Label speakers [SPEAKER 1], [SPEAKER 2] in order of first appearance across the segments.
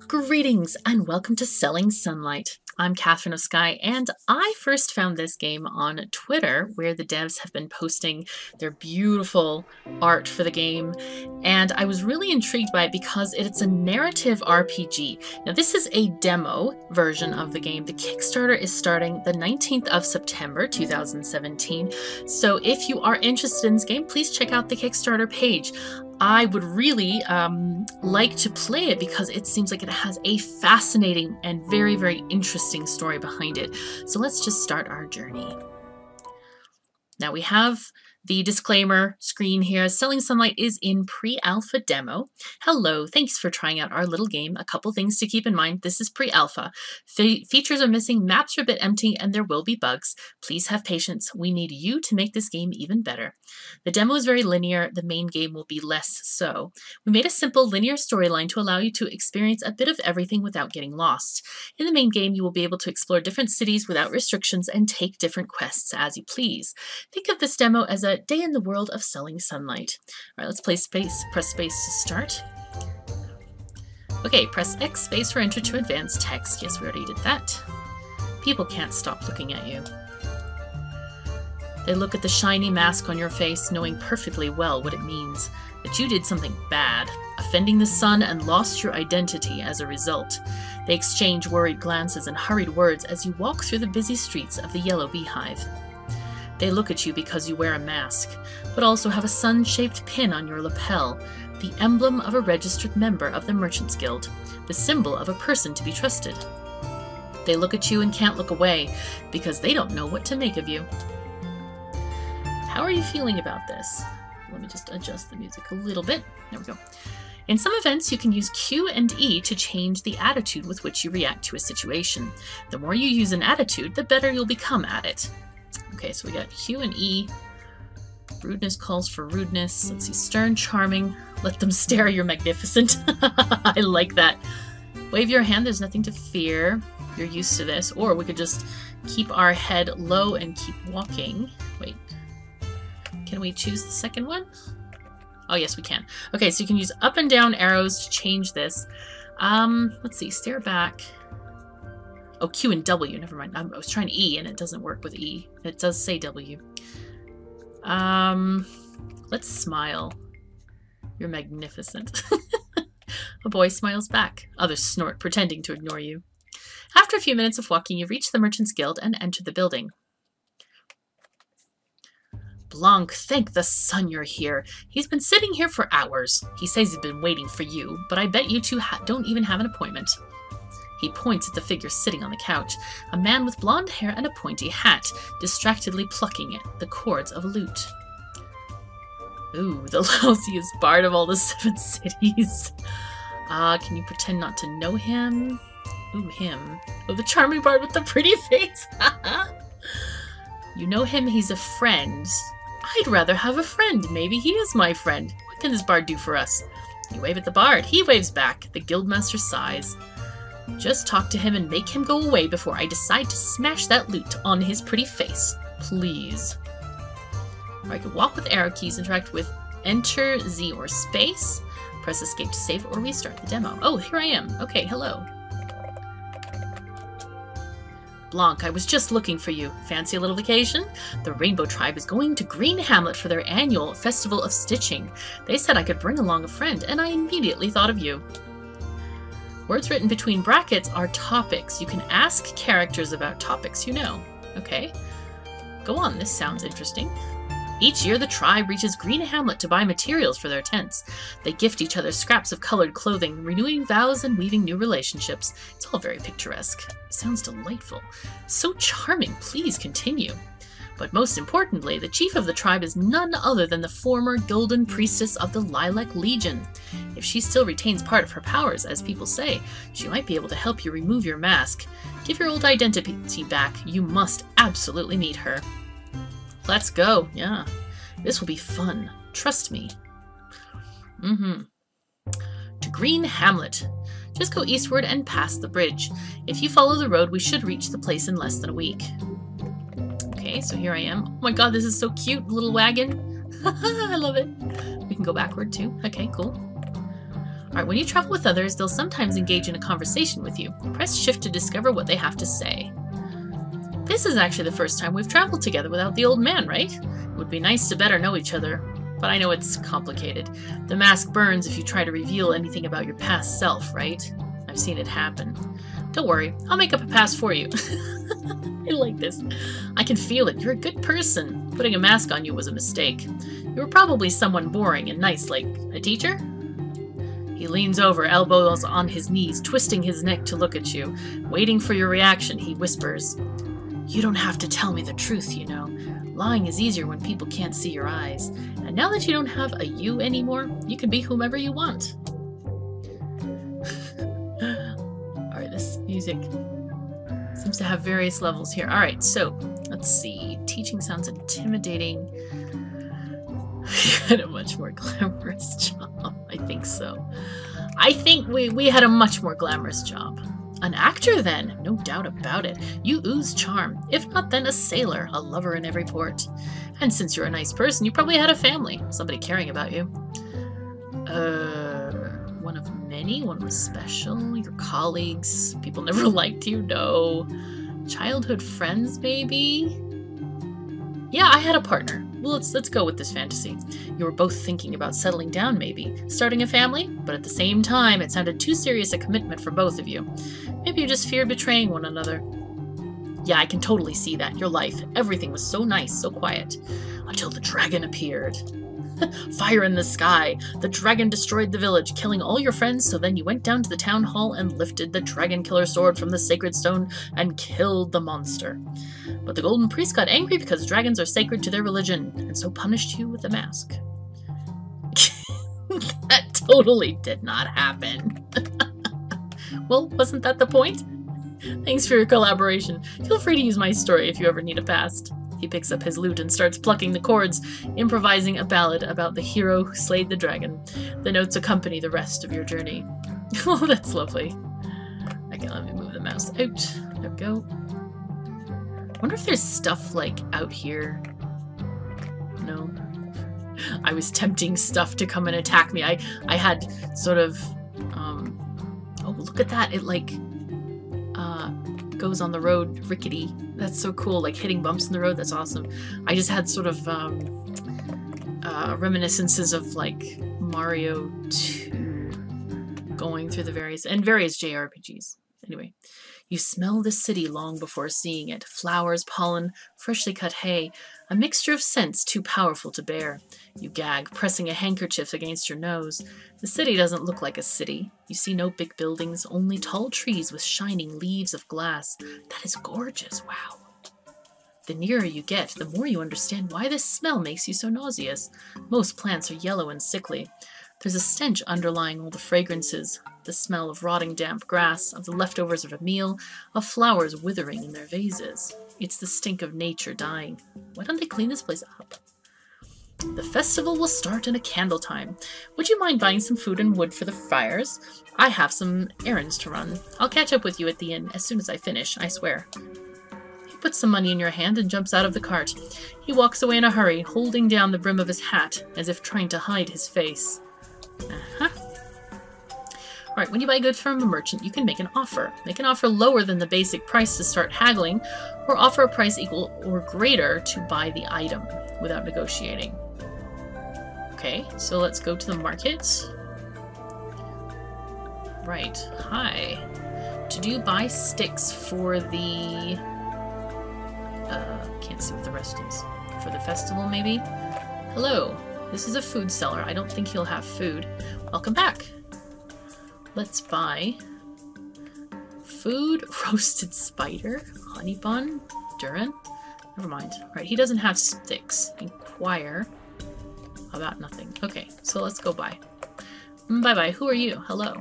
[SPEAKER 1] Greetings and welcome to Selling Sunlight. I'm KatherineOfSky, and I first found this game on Twitter, where the devs have been posting their beautiful art for the game, and I was really intrigued by it because it's a narrative RPG. Now, this is a demo version of the game. The Kickstarter is starting the 19th of September 2017, so if you are interested in this game, please check out the Kickstarter page. I would really like to play it because it seems like it has a fascinating and very, very interesting story behind it. So let's just start our journey. Now we have the disclaimer screen here. Selling Sunlight is in pre-alpha demo. Hello, thanks for trying out our little game. A couple things to keep in mind. This is pre-alpha. Features are missing, maps are a bit empty, and there will be bugs. Please have patience. We need you to make this game even better. The demo is very linear. The main game will be less so. We made a simple linear storyline to allow you to experience a bit of everything without getting lost. In the main game, you will be able to explore different cities without restrictions and take different quests as you please. Think of this demo as a day in the world of Selling Sunlight. All right, let's press space to start. Okay, press X space for enter to advance text. Yes, we already did that. People can't stop looking at you. They look at the shiny mask on your face, knowing perfectly well what it means, that you did something bad, offending the sun and lost your identity as a result. They exchange worried glances and hurried words as you walk through the busy streets of the Yellow Beehive. They look at you because you wear a mask, but also have a sun-shaped pin on your lapel, the emblem of a registered member of the Merchants Guild, the symbol of a person to be trusted. They look at you and can't look away, because they don't know what to make of you. How are you feeling about this? Let me just adjust the music a little bit. There we go. In some events, you can use Q and E to change the attitude with which you react to a situation. The more you use an attitude, the better you'll become at it. Okay, so we got Q and E. Rudeness calls for rudeness. Let's see, stern, charming. Let them stare, you're magnificent. I like that. Wave your hand, there's nothing to fear. You're used to this. Or we could just keep our head low and keep walking. Wait. Can we choose the second one? Oh, yes, we can. Okay, so you can use up and down arrows to change this. Let's see, stare back. Oh, Q and W, never mind. I was trying E and it doesn't work with E. It does say W. Let's smile. You're magnificent. A boy smiles back. Others snort, pretending to ignore you. After a few minutes of walking, you reach the Merchants Guild and enter the building. Blanc, thank the sun you're here. He's been sitting here for hours. He says he's been waiting for you, but I bet you two don't even have an appointment. He points at the figure sitting on the couch, a man with blonde hair and a pointy hat, distractedly plucking at the cords of a lute. Ooh, the lousiest bard of all the 7 cities. Can you pretend not to know him? Ooh, him. Oh, the charming bard with the pretty face. You know him, he's a friend. I'd rather have a friend. Maybe he is my friend. What can this bard do for us? You wave at the bard. He waves back. The guildmaster sighs. Just talk to him and make him go away before I decide to smash that lute on his pretty face. Please. Or I can walk with arrow keys, interact with Enter, Z, or space. Press escape to save or restart the demo. Oh, here I am. Okay, hello. Blanc, I was just looking for you. Fancy a little vacation? The Rainbow Tribe is going to Green Hamlet for their annual Festival of Stitching. They said I could bring along a friend, and I immediately thought of you. Words written between brackets are topics. You can ask characters about topics you know. Okay. Go on, this sounds interesting. Each year, the tribe reaches Green Hamlet to buy materials for their tents. They gift each other scraps of colored clothing, renewing vows and weaving new relationships. It's all very picturesque. Sounds delightful. So charming. Please continue. But most importantly, the chief of the tribe is none other than the former Golden Priestess of the Lilac Legion. If she still retains part of her powers, as people say, she might be able to help you remove your mask. Give your old identity back. You must absolutely meet her. Let's go. Yeah. This will be fun. Trust me. To Green Hamlet. Just go eastward and past the bridge. If you follow the road, we should reach the place in less than a week. Okay, so here I am. Oh my god, this is so cute. Little wagon. I love it. We can go backward too. Okay, cool. Alright, when you travel with others, they'll sometimes engage in a conversation with you. Press shift to discover what they have to say. This is actually the first time we've traveled together without the old man, right? It would be nice to better know each other, but I know it's complicated. The mask burns if you try to reveal anything about your past self, right? I've seen it happen. Don't worry, I'll make up a past for you. I like this. I can feel it. You're a good person. Putting a mask on you was a mistake. You were probably someone boring and nice, like a teacher? He leans over, elbows on his knees, twisting his neck to look at you. Waiting for your reaction, he whispers, "You don't have to tell me the truth, you know. Lying is easier when people can't see your eyes. And now that you don't have a you anymore, you can be whomever you want." Alright, this music seems to have various levels here. Alright, so let's see. Teaching sounds intimidating. You had a much more glamorous job. I think so. I think we had a much more glamorous job. An actor, then? No doubt about it. You ooze charm. If not, then a sailor, a lover in every port. And since you're a nice person, you probably had a family. Somebody caring about you. One of many? One was special? Your colleagues? People never liked you? No. Childhood friends, maybe? Yeah, I had a partner. Well, let's go with this fantasy. You were both thinking about settling down, maybe. Starting a family? But at the same time, it sounded too serious a commitment for both of you. Maybe you just feared betraying one another. Yeah, I can totally see that. Your life. Everything was so nice, so quiet. Until the dragon appeared. Fire in the sky. The dragon destroyed the village, killing all your friends, so then you went down to the town hall and lifted the dragon killer sword from the sacred stone and killed the monster. But the golden priest got angry because dragons are sacred to their religion, and so punished you with a mask. That totally did not happen. Well, wasn't that the point? Thanks for your collaboration. Feel free to use my story if you ever need a past. He picks up his lute and starts plucking the chords, improvising a ballad about the hero who slayed the dragon. The notes accompany the rest of your journey. Oh, that's lovely. Okay, let me move the mouse out. There we go. I wonder if there's stuff, like, out here. No. I was tempting stuff to come and attack me. I had sort of, oh, look at that. It, like, goes on the road rickety. That's so cool, like hitting bumps in the road. That's awesome. I just had sort of reminiscences of like Mario 2 going through the various JRPGs. Anyway, you smell the city long before seeing it. Flowers, pollen, freshly cut hay, a mixture of scents too powerful to bear. You gag, pressing a handkerchief against your nose. The city doesn't look like a city. You see no big buildings, only tall trees with shining leaves of glass. That is gorgeous, wow. The nearer you get, the more you understand why this smell makes you so nauseous. Most plants are yellow and sickly. There's a stench underlying all the fragrances. The smell of rotting damp grass, of the leftovers of a meal, of flowers withering in their vases. It's the stink of nature dying. Why don't they clean this place up? The festival will start in a candle time. Would you mind buying some food and wood for the fires? I have some errands to run. I'll catch up with you at the inn as soon as I finish, I swear. He puts some money in your hand and jumps out of the cart. He walks away in a hurry, holding down the brim of his hat, as if trying to hide his face. Alright, when you buy goods from a merchant, you can make an offer. Make an offer lower than the basic price to start haggling, or offer a price equal or greater to buy the item without negotiating. Okay, so let's go to the market. Right, hi. To you buy sticks for the... can't see what the rest is. For the festival, maybe? Hello, this is a food seller. I don't think he'll have food. Welcome back. Let's buy food, roasted spider, honey bun, durian. Never mind. Right, he doesn't have sticks. Inquire about nothing. Okay, so let's go buy. Bye-bye. Who are you? Hello.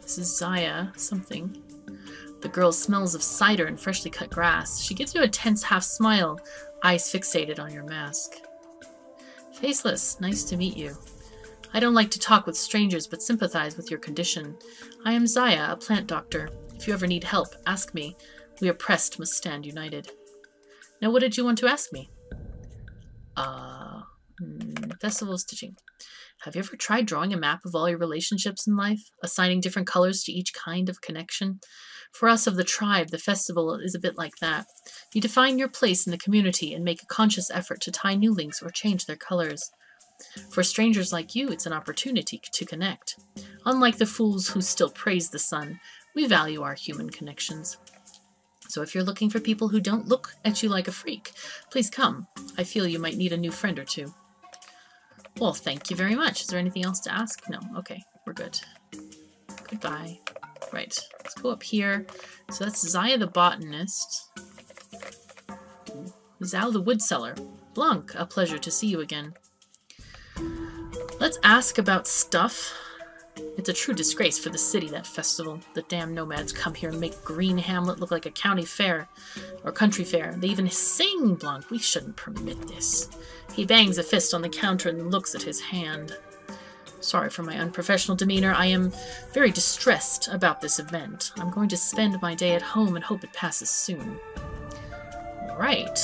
[SPEAKER 1] This is Zaya something. The girl smells of cider and freshly cut grass. She gives you a tense half smile, eyes fixated on your mask. Faceless, nice to meet you. I don't like to talk with strangers, but sympathize with your condition. I am Zaya, a plant doctor. If you ever need help, ask me. We oppressed must stand united. Now, what did you want to ask me? Festival stitching. Have you ever tried drawing a map of all your relationships in life, assigning different colors to each kind of connection? For us of the tribe, the festival is a bit like that. You define your place in the community and make a conscious effort to tie new links or change their colors. For strangers like you, it's an opportunity to connect. Unlike the fools who still praise the sun, we value our human connections. So if you're looking for people who don't look at you like a freak, please come. I feel you might need a new friend or two. Well, thank you very much. Is there anything else to ask? No. Okay, we're good. Goodbye. Right, let's go up here. So that's Zaya the botanist. Zal the woodseller. Blanc, a pleasure to see you again. Let's ask about stuff. It's a true disgrace for the city, that festival. The damn nomads come here and make Green Hamlet look like a county fair or country fair. They even sing, Blanc. We shouldn't permit this. He bangs a fist on the counter and looks at his hand. Sorry for my unprofessional demeanor. I am very distressed about this event. I'm going to spend my day at home and hope it passes soon. Right.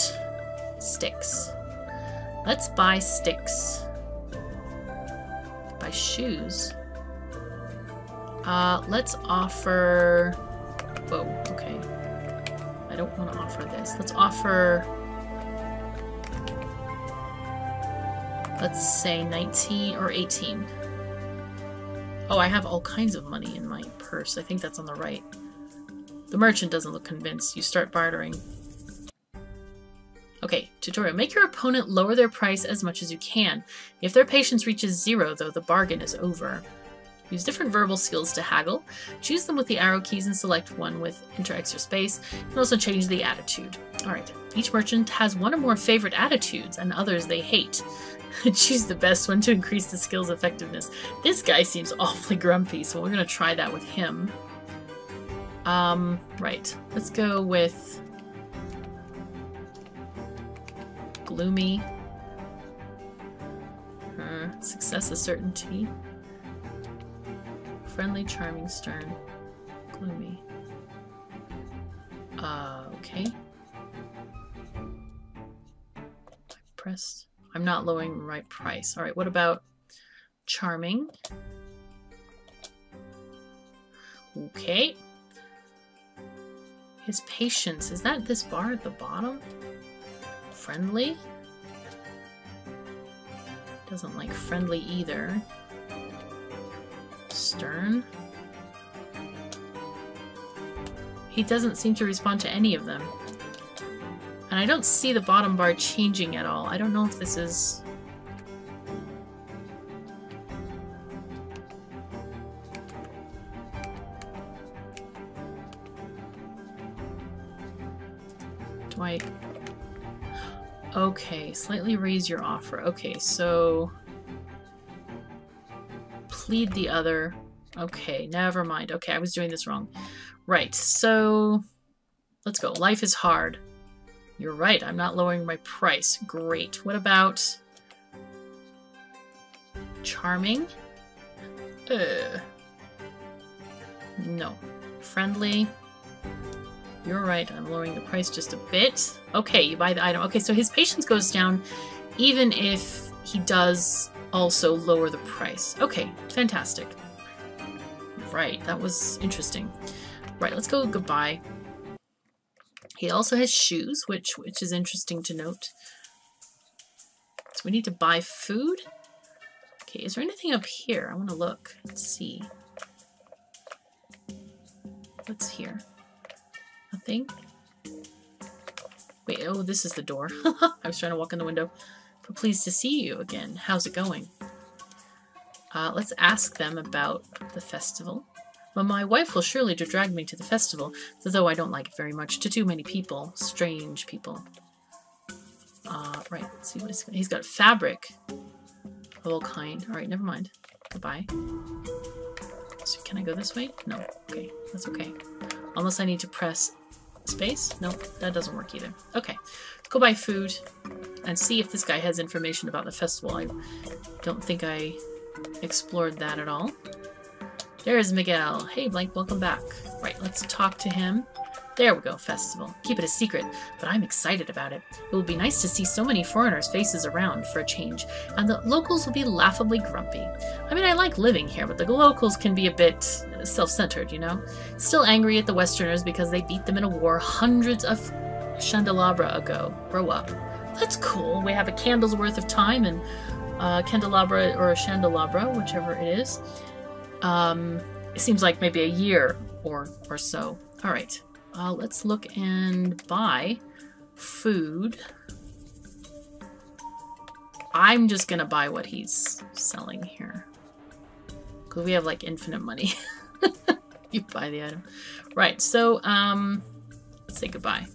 [SPEAKER 1] Sticks. Let's buy sticks. Buy shoes. Let's offer... Whoa, okay. I don't want to offer this. Let's offer... Let's say 19 or 18. Oh, I have all kinds of money in my purse. I think that's on the right. The merchant doesn't look convinced. You start bartering. Okay, tutorial. Make your opponent lower their price as much as you can. If their patience reaches 0, though, the bargain is over. Use different verbal skills to haggle. Choose them with the arrow keys and select one with enter extra space. You can also change the attitude. Alright, each merchant has one or more favorite attitudes and others they hate. Choose the best one to increase the skill's effectiveness. This guy seems awfully grumpy, so we're going to try that with him. Right. Let's go with... gloomy. Success is certainty. Friendly, charming, stern. Gloomy. Okay. I pressed... I'm not lowering my price. Alright, what about charming? Okay. His patience. Is that this bar at the bottom? Friendly? Doesn't like friendly either. Stern? He doesn't seem to respond to any of them. And I don't see the bottom bar changing at all. I don't know if this is... Do I... Okay, slightly raise your offer. Okay, so... Plead the other. Okay, never mind. Okay, I was doing this wrong. Right, so... Let's go. Life is hard. You're right, I'm not lowering my price. Great. What about... charming? No. Friendly? You're right, I'm lowering the price just a bit. Okay, you buy the item. Okay, so his patience goes down even if he does also lower the price. Okay, fantastic. Right, that was interesting. Right, let's go goodbye. He also has shoes, which is interesting to note. So we need to buy food. Okay, is there anything up here? I want to look. Let's see. What's here? Nothing? Wait, oh, this is the door. I was trying to walk in the window. But pleased to see you again. How's it going? Let's ask them about the festival. Well, my wife will surely drag me to the festival, though I don't like it very much. To too many people. Strange people. Right, let's see what he's got. Fabric of all kind. Alright, never mind. Goodbye. So can I go this way? No. Okay, that's okay. Unless I need to press space? No, that doesn't work either. Okay, go buy food and see if this guy has information about the festival. I don't think I explored that at all. There's Miguel. Hey, Blank, welcome back. Right, let's talk to him. There we go, festival. Keep it a secret, but I'm excited about it. It will be nice to see so many foreigners' faces around for a change, and the locals will be laughably grumpy. I mean, I like living here, but the locals can be a bit self-centered, you know? Still angry at the Westerners because they beat them in a war hundreds of candelabra ago. Grow up. That's cool. We have a candle's worth of time and candelabra or a chandelabra, whichever it is. It seems like maybe a year or so. All right. Let's look and buy food. I'm just gonna buy what he's selling here, because we have like infinite money. You buy the item. Right, so let's say goodbye.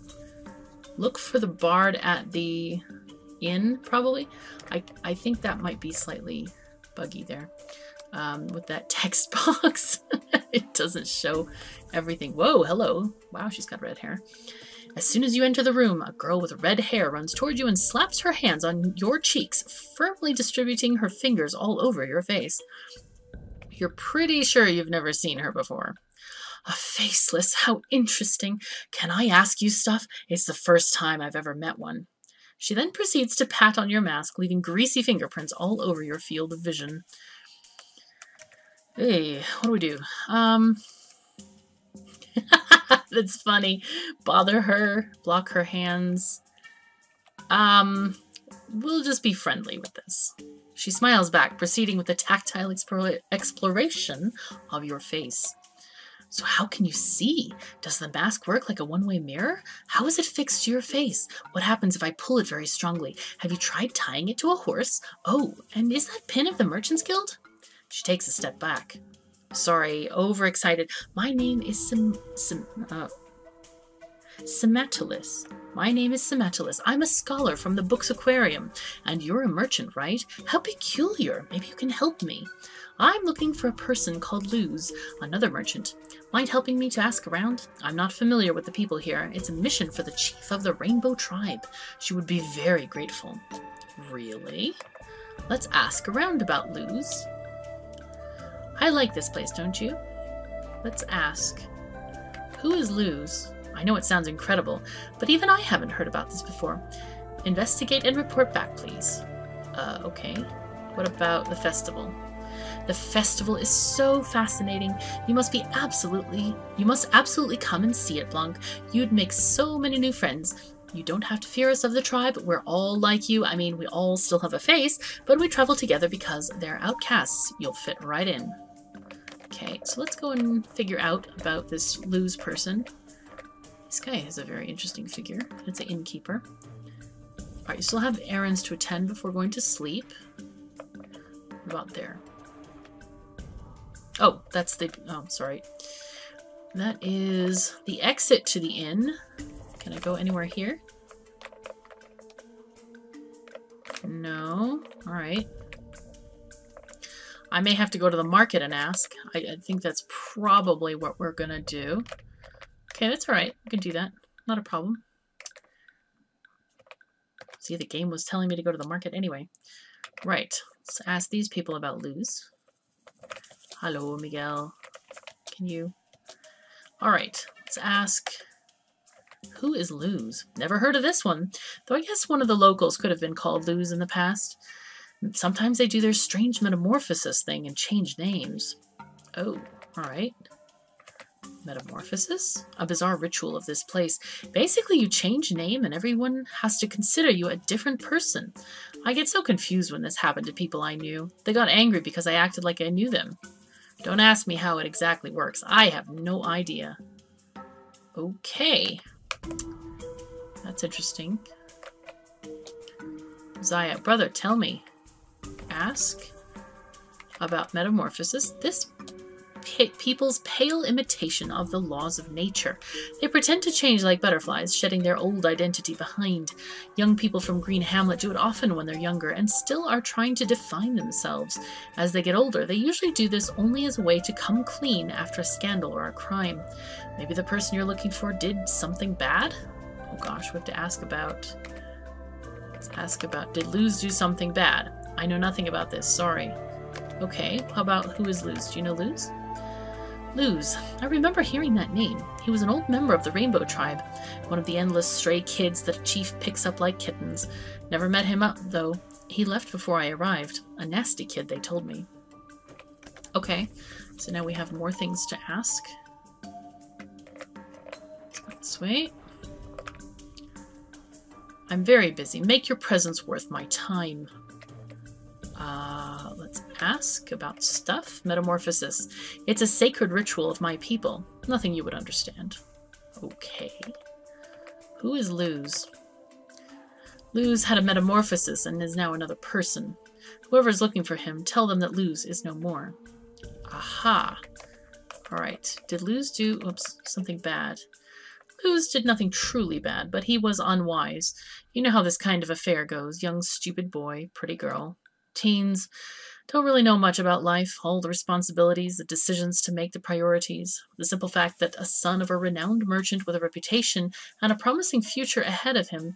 [SPEAKER 1] Look for the bard at the inn, probably. I think that might be slightly buggy there. With that text box. It doesn't show everything. Whoa, hello. Wow, she's got red hair. As soon as you enter the room, a girl with red hair runs toward you and slaps her hands on your cheeks, firmly distributing her fingers all over your face. You're pretty sure you've never seen her before. A faceless, how interesting. Can I ask you stuff? It's the first time I've ever met one. She then proceeds to pat on your mask, leaving greasy fingerprints all over your field of vision. Hey, what do we do? That's funny. Bother her, block her hands. We'll just be friendly with this. She smiles back, proceeding with the tactile exploration of your face. So how can you see? Does the mask work like a one-way mirror? How is it fixed to your face? What happens if I pull it very strongly? Have you tried tying it to a horse? Oh, and is that pin of the Merchants Guild? She takes a step back. Sorry, overexcited. My name is Semetulus. My name is Semetulus. I'm a scholar from the Book's Aquarium. And you're a merchant, right? How peculiar. Maybe you can help me. I'm looking for a person called Luz, another merchant. Mind helping me to ask around? I'm not familiar with the people here. It's a mission for the chief of the Rainbow Tribe. She would be very grateful. Really? Let's ask around about Luz. I like this place, don't you? Let's ask. Who is Luz? I know it sounds incredible, but even I haven't heard about this before. Investigate and report back, please. Okay. What about the festival? The festival is so fascinating. You must absolutely come and see it, Blanc. You'd make so many new friends. You don't have to fear us of the tribe. We're all like you. I mean, we all still have a face, but we travel together because they're outcasts. You'll fit right in. Okay, so let's go and figure out about this Luz person. This guy has a very interesting figure. It's an innkeeper. Alright, you still have errands to attend before going to sleep. What about there? Oh, that's the... Oh, sorry. That is the exit to the inn. Can I go anywhere here? No. Alright. I may have to go to the market and ask. I think that's probably what we're gonna do. Okay, that's alright. We can do that. Not a problem. See, the game was telling me to go to the market anyway. Right. Let's ask these people about Luz. Hello, Miguel. Can you... Alright. Let's ask... Who is Luz? Never heard of this one. Though I guess one of the locals could have been called Luz in the past. Sometimes they do their strange metamorphosis thing and change names. Oh, alright. Metamorphosis? A bizarre ritual of this place. Basically, you change name and everyone has to consider you a different person. I get so confused when this happened to people I knew. They got angry because I acted like I knew them. Don't ask me how it exactly works. I have no idea. Okay. That's interesting. Zaya, brother, tell me. Ask about metamorphosis. This people's pale imitation of the laws of nature. They pretend to change like butterflies, shedding their old identity behind. Young people from Green Hamlet do it often when they're younger and still are trying to define themselves. As they get older, they usually do this only as a way to come clean after a scandal or a crime. Maybe the person you're looking for did something bad? Oh gosh, we have to ask about... Let's ask about, did Luz do something bad? I know nothing about this, sorry. Okay, how about who is Luz? Do you know Luz? Luz. I remember hearing that name. He was an old member of the Rainbow Tribe, one of the endless stray kids that a chief picks up like kittens. Never met him up, though. He left before I arrived. A nasty kid, they told me. Okay, so now we have more things to ask. Let's go this way. I'm very busy. Make your presence worth my time. Let's ask about stuff. Metamorphosis. It's a sacred ritual of my people. Nothing you would understand. Okay. Who is Luz? Luz had a metamorphosis and is now another person. Whoever's looking for him, tell them that Luz is no more. Aha. Alright. Did Luz do... Oops, something bad. Luz did nothing truly bad, but he was unwise. You know how this kind of affair goes. Young, stupid boy, pretty girl. Teens don't really know much about life, all the responsibilities, the decisions to make, the priorities. The simple fact that a son of a renowned merchant with a reputation and a promising future ahead of him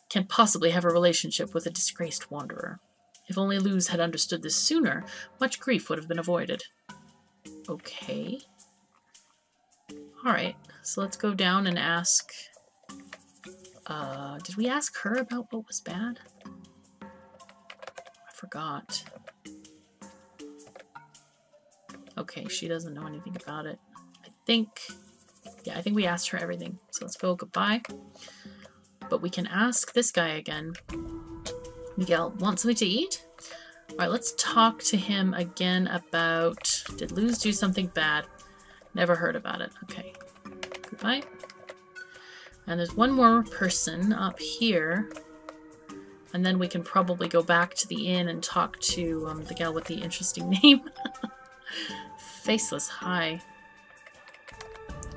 [SPEAKER 1] can't possibly have a relationship with a disgraced wanderer. If only Luz had understood this sooner, much grief would have been avoided. Okay. Alright, so let's go down and ask... did we ask her about what was bad? I forgot. Okay, she doesn't know anything about it. I think we asked her everything. So let's go goodbye. But we can ask this guy again. Miguel, want something to eat? Alright, let's talk to him again about... Did Luz do something bad? Never heard about it. Okay. Goodbye. And there's one more person up here. And then we can probably go back to the inn and talk to the gal with the interesting name. Faceless, hi.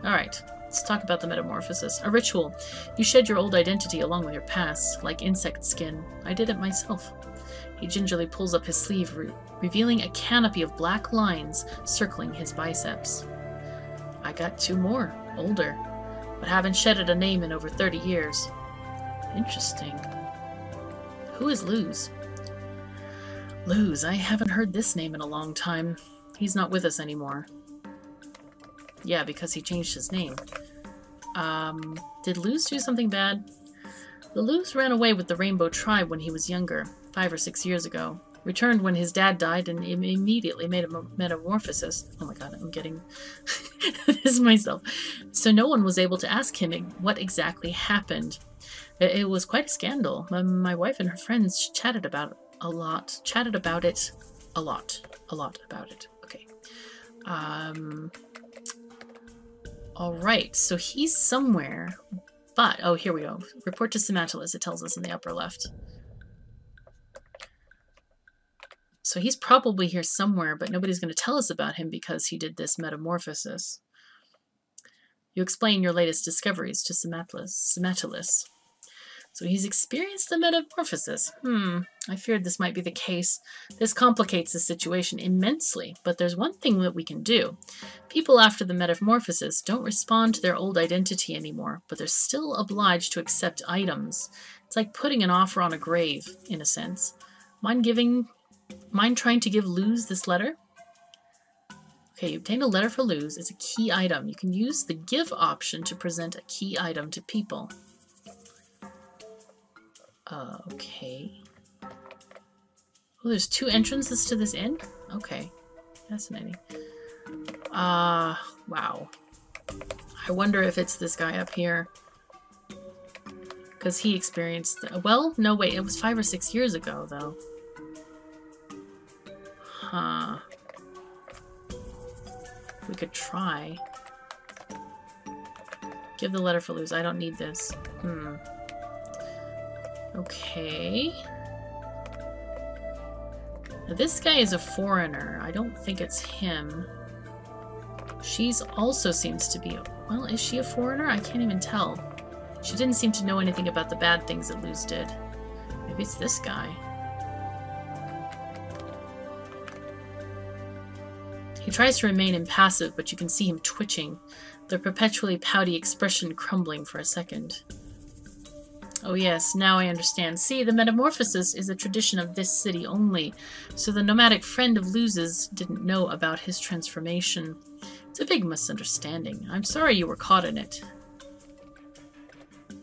[SPEAKER 1] Alright, let's talk about the metamorphosis. A ritual. You shed your old identity along with your past, like insect skin. I did it myself. He gingerly pulls up his sleeve, revealing a canopy of black lines circling his biceps. I got two more, older, but haven't shedded a name in over 30 years. Interesting. Who is Luz? Luz, I haven't heard this name in a long time. He's not with us anymore. Yeah, because he changed his name. Did Luz do something bad? The Luz ran away with the Rainbow Tribe when he was younger, 5 or 6 years ago. Returned when his dad died and immediately made a metamorphosis. Oh my god, I'm getting this myself. So no one was able to ask him what exactly happened. It was quite a scandal. My wife and her friends chatted about it a lot. Okay. Alright, so he's somewhere, but... Oh, here we go. Report to Simatalis, it tells us in the upper left. So he's probably here somewhere, but nobody's going to tell us about him because he did this metamorphosis. You explain your latest discoveries to Simatalis. So he's experienced the metamorphosis. I feared this might be the case. This complicates the situation immensely, but there's one thing that we can do. People after the metamorphosis don't respond to their old identity anymore, but they're still obliged to accept items. It's like putting an offer on a grave, in a sense. Mind trying to give Luz this letter? Okay, you obtained a letter for Luz. It's a key item. You can use the give option to present a key item to people. Okay. Oh, there's 2 entrances to this inn? Okay. Fascinating. Wow. I wonder if it's this guy up here. Because he experienced... Well, no, wait. It was 5 or 6 years ago, though. Huh. We could try. Give the letter for Luz. I don't need this. Okay. Now, this guy is a foreigner. I don't think it's him. She's also seems to be... Well, is she a foreigner? I can't even tell. She didn't seem to know anything about the bad things that Luz did. Maybe it's this guy. He tries to remain impassive, but you can see him twitching, the perpetually pouty expression crumbling for a second. Oh yes, now I understand. See, the metamorphosis is a tradition of this city only, so the nomadic friend of Luz's didn't know about his transformation. It's a big misunderstanding. I'm sorry you were caught in it.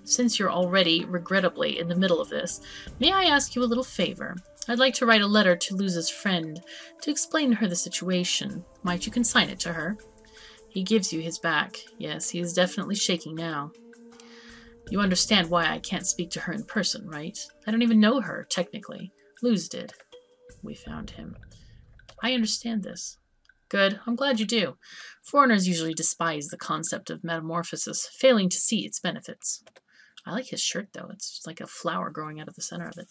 [SPEAKER 1] Since you're already, regrettably, in the middle of this, may I ask you a little favor? I'd like to write a letter to Luz's friend to explain to her the situation. Might you consign it to her? He gives you his back. Yes, he is definitely shaking now. You understand why I can't speak to her in person, right? I don't even know her, technically. Luz did. We found him. I understand this. Good. I'm glad you do. Foreigners usually despise the concept of metamorphosis, failing to see its benefits. I like his shirt, though. It's like a flower growing out of the center of it.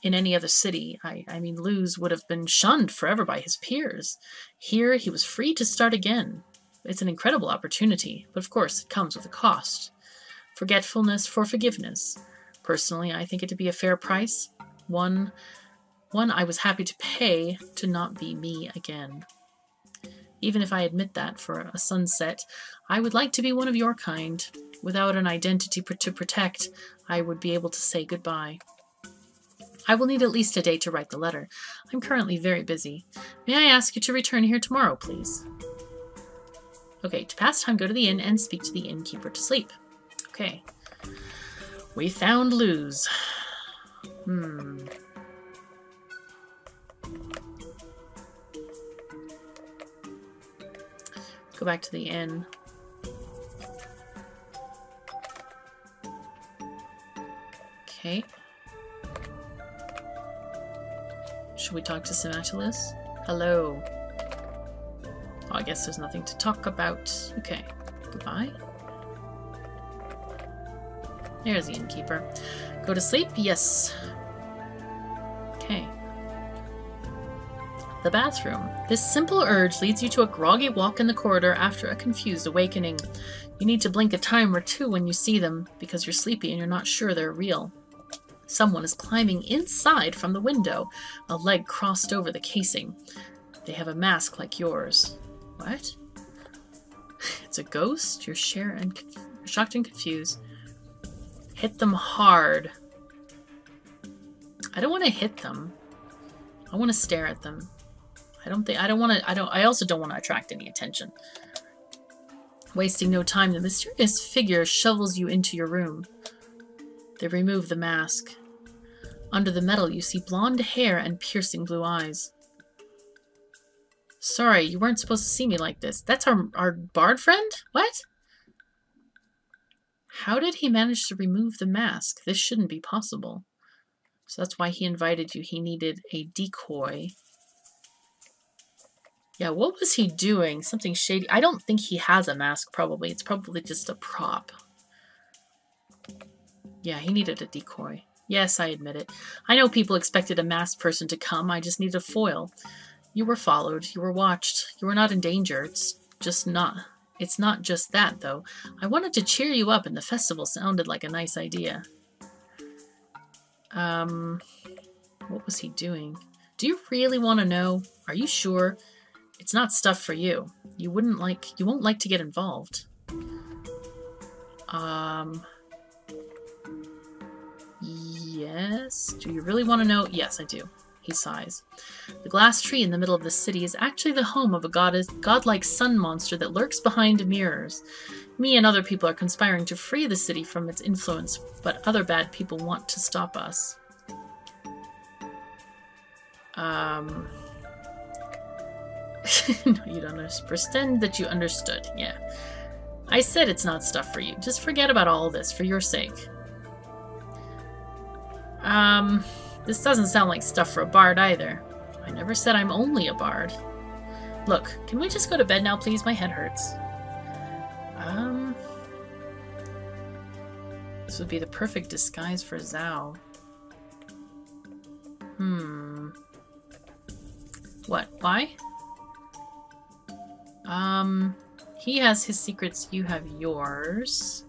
[SPEAKER 1] In any other city, I mean, Luz would have been shunned forever by his peers. Here, he was free to start again. It's an incredible opportunity, but of course, it comes with a cost. Forgetfulness for forgiveness. Personally, I think it to be a fair price. One I was happy to pay to not be me again. Even if I admit that for a sunset, I would like to be one of your kind. Without an identity to protect, I would be able to say goodbye. I will need at least a day to write the letter. I'm currently very busy. May I ask you to return here tomorrow, please? Okay, to pass time, go to the inn and speak to the innkeeper to sleep. Okay. We found Luz. Go back to the inn. Okay. Should we talk to Simatilis? Hello. Oh, I guess there's nothing to talk about. Okay. Goodbye. There's the innkeeper. Go to sleep? Yes. Okay. The bathroom. This simple urge leads you to a groggy walk in the corridor after a confused awakening. You need to blink a time or two when you see them, because you're sleepy and you're not sure they're real. Someone is climbing inside from the window, a leg crossed over the casing. They have a mask like yours. What? It's a ghost? You're shocked and confused. Hit them hard. I don't want to hit them. I want to stare at them. I also don't want to attract any attention. Wasting no time, the mysterious figure shovels you into your room. They remove the mask. Under the metal, you see blonde hair and piercing blue eyes. Sorry, you weren't supposed to see me like this. That's our bard friend? What? How did he manage to remove the mask? This shouldn't be possible. So that's why he invited you. He needed a decoy. Yeah, what was he doing? Something shady. I don't think he has a mask, probably. It's probably just a prop. Yeah, he needed a decoy. Yes, I admit it. I know people expected a masked person to come. I just needed a foil. You were followed. You were watched. You were not in danger. It's not just that, though. I wanted to cheer you up, and the festival sounded like a nice idea. What was he doing? Do you really want to know? Are you sure? It's not stuff for you. You won't like to get involved. Yes. Do you really want to know? Yes, I do. He sighs. The glass tree in the middle of the city is actually the home of a godlike sun monster that lurks behind mirrors. Me and other people are conspiring to free the city from its influence, but other bad people want to stop us. No, you don't pretend that you understood. Yeah. I said it's not stuff for you. Just forget about all this for your sake. This doesn't sound like stuff for a bard either. I never said I'm only a bard. Look, can we just go to bed now, please? My head hurts. This would be the perfect disguise for Zhao. What? Why? He has his secrets, you have yours.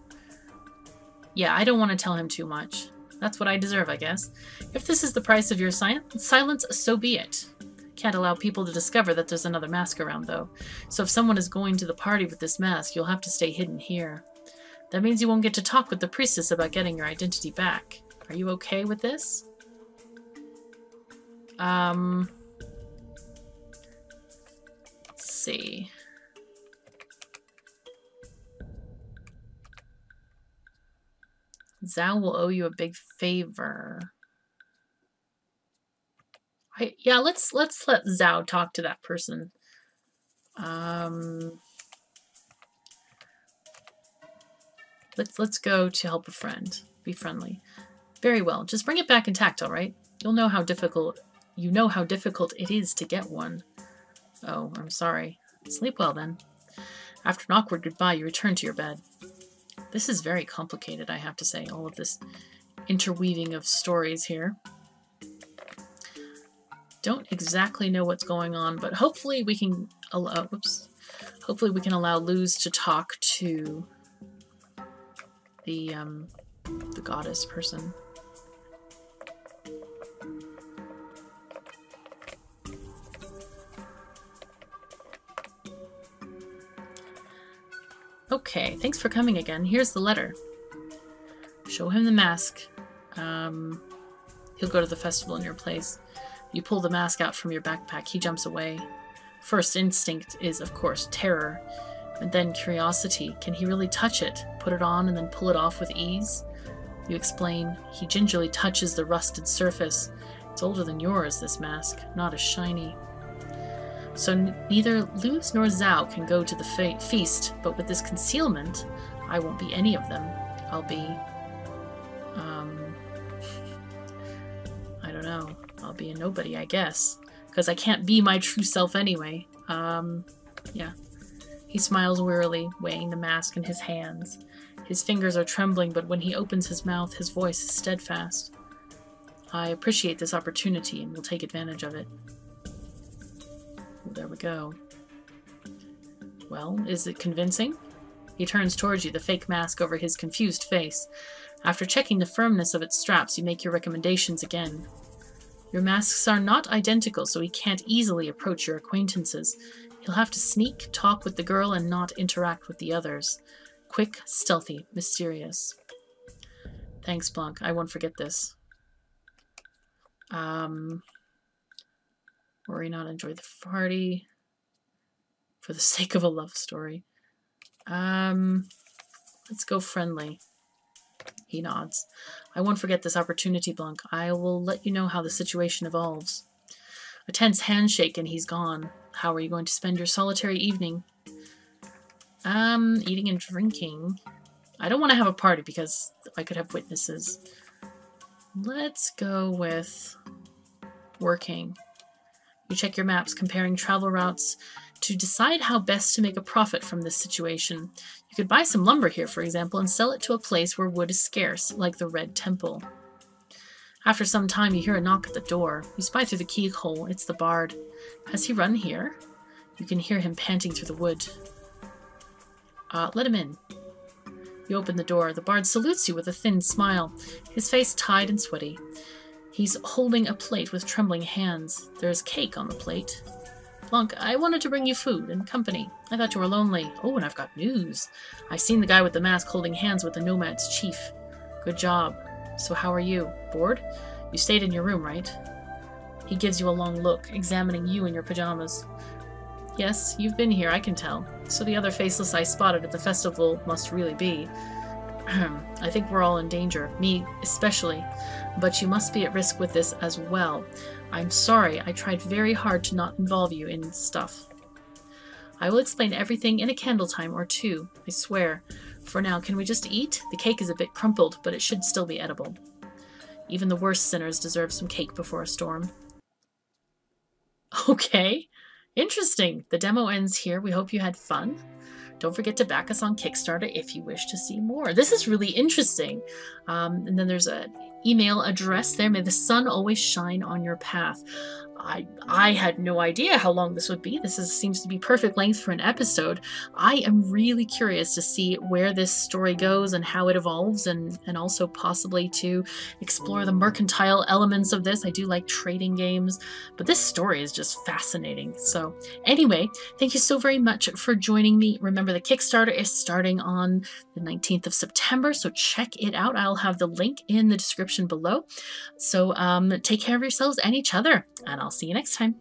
[SPEAKER 1] Yeah, I don't want to tell him too much. That's what I deserve, I guess. If this is the price of your silence, so be it. Can't allow people to discover that there's another mask around, though. So if someone is going to the party with this mask, you'll have to stay hidden here. That means you won't get to talk with the priestess about getting your identity back. Are you okay with this? Let's see. Zhao will owe you a big favor. Yeah, let's let Zhao talk to that person. Let's go to help a friend. Be friendly. Very well. Just bring it back intact, all right? You know how difficult it is to get one. Oh, I'm sorry. Sleep well then. After an awkward goodbye, you return to your bed. This is very complicated, I have to say. All of this interweaving of stories here. Don't exactly know what's going on, but hopefully we can allow. Hopefully we can allow Luz to talk to the goddess person. Okay, thanks for coming again. Here's the letter. Show him the mask. He'll go to the festival in your place. You pull the mask out from your backpack. He jumps away. First instinct is, of course, terror, and then curiosity. Can he really touch it? Put it on and then pull it off with ease? You explain. He gingerly touches the rusted surface. It's older than yours, this mask. Not as shiny. So neither Luz nor Zhao can go to the feast, but with this concealment, I won't be any of them. I'll be, I don't know. I'll be a nobody, I guess. Because I can't be my true self anyway. Yeah. He smiles wearily, weighing the mask in his hands. His fingers are trembling, but when he opens his mouth, his voice is steadfast. I appreciate this opportunity and will take advantage of it. There we go. Well, is it convincing? He turns towards you, the fake mask over his confused face. After checking the firmness of its straps, you make your recommendations again. Your masks are not identical, so he can't easily approach your acquaintances. He'll have to sneak, talk with the girl, and not interact with the others. Quick, stealthy, mysterious. Thanks, Blanc. I won't forget this. Worry not, enjoy the party. For the sake of a love story. Let's go friendly. He nods. I won't forget this opportunity, Blanc. I will let you know how the situation evolves. A tense handshake and he's gone. How are you going to spend your solitary evening? Eating and drinking. I don't want to have a party because I could have witnesses. Let's go with working. You check your maps, comparing travel routes to decide how best to make a profit from this situation. You could buy some lumber here, for example, and sell it to a place where wood is scarce, like the Red Temple. After some time, you hear a knock at the door. You spy through the keyhole. It's the bard. Has he run here? You can hear him panting through the wood. Let him in. You open the door. The bard salutes you with a thin smile, his face tied and sweaty. He's holding a plate with trembling hands. There's cake on the plate. Blanc, I wanted to bring you food and company. I thought you were lonely. Oh, and I've got news. I've seen the guy with the mask holding hands with the nomad's chief. Good job. So how are you? Bored? You stayed in your room, right? He gives you a long look, examining you in your pajamas. Yes, you've been here, I can tell. So the other faceless I spotted at the festival must really be. I think we're all in danger, me especially, but you must be at risk with this as well. I'm sorry, I tried very hard to not involve you in stuff. I will explain everything in a candle time or two, I swear. For now, can we just eat? The cake is a bit crumpled, but it should still be edible. Even the worst sinners deserve some cake before a storm. Okay, interesting. The demo ends here. We hope you had fun. Don't forget to back us on Kickstarter if you wish to see more. This is really interesting. And then there's an email address there. May the sun always shine on your path. I had no idea how long this would be. This seems to be perfect length for an episode. I am really curious to see where this story goes and how it evolves, and also possibly to explore the mercantile elements of this. I do like trading games, but this story is just fascinating. So anyway, thank you so very much for joining me. Remember, the Kickstarter is starting on the 19th of September, so check it out. I'll have the link in the description below. So take care of yourselves and each other, and I'll see you next time.